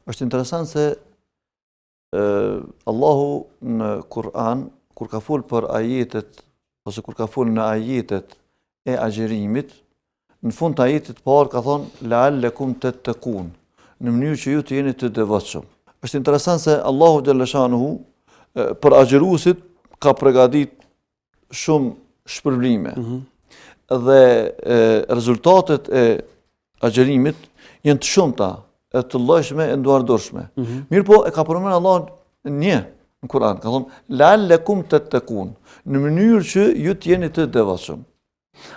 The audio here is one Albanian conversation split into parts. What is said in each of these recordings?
Është interesant se Allahu në Kur'an, kur ka folë për ajetet, ose kur ka folë në ajetet e agjerimit, në fund të ajetit parë ka thonë la'allekum tattaqun, në mënyrë që ju të jeni të devotshëm. Është interesant se Allahu xhallashanuhu për agjeruesit ka përgatit shumë shpërblime. Dhe rezultatet e agjerimit janë të shumta, e të llojshme, e nduardorshme. Mirë po e ka përmendur Allah një në Kur'an, ka thonë la'allekum tattaqun, në mënyrë që ju të jeni të devotshëm.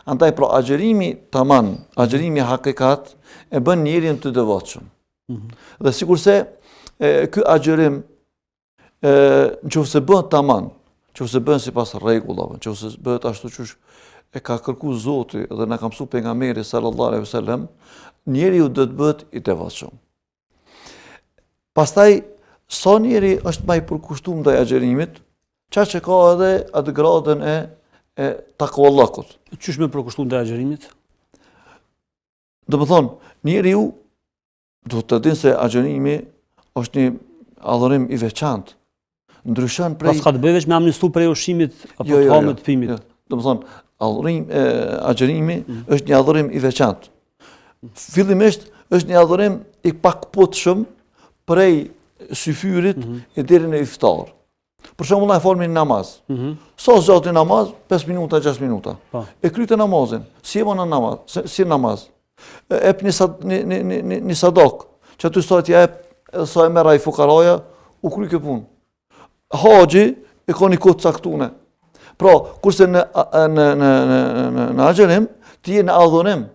Andaj pra agjerimi tamam, agjerimi hakikat e bën njerin të devotshëm. Dhe sikurse ky agjerim nëse bëhet tamam, nëse bën sipas rregullave, nëse bëhet ashtu siç e ka kërkuar Zoti dhe na ka mësuar pejgamberi sallallahu alaihi wasallam, njeriu do të bëhet i devotshëm. Pastaj sa njeri është më i përkushtuar ndaj agjerimit, çka ka edhe atë gradën e takvallahut. Qysh me përkushtuar ndaj agjerimit? Do të thonë, njeriu duhet të dinë se agjerimi është një adhurim i veçantë. Ndryshon prej... Pas ka të bëjë veç me amnistu prej ushqimit apo të hamit të pimit. Do të thonë, agjerimi është një adhurim i veçantë. Fillimisht është një adhurim i pakpotshëm prej syfyrit e deri në iftar. Për shembull, na falmi namaz. Sa zgjat namaz? 5 minuta, 6 minuta. E kryte namazin. Si e bën namaz? Si namaz? Ep një sadak, që aty sa t'ja ep, sa e merr ai fukaraja, u kry kjo punë. Haxhi e ka një kohë caktune. Pra, kurse në agjerim, ti je në adhurim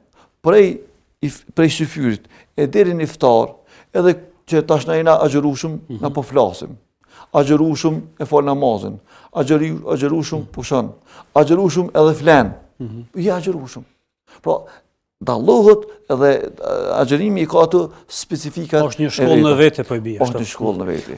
prej syfyrit, e deri në iftar, edhe që tash na jena agjerushëm, na po flasim. Agjerushëm e fal namazin. Agjerushëm pushon. Agjerushëm edhe flen. Je agjerushëm. Pra, dallohet edhe agjerimi i ka ato specifikat. Është një shkollë në vete po i bie. Është një shkollë në vete.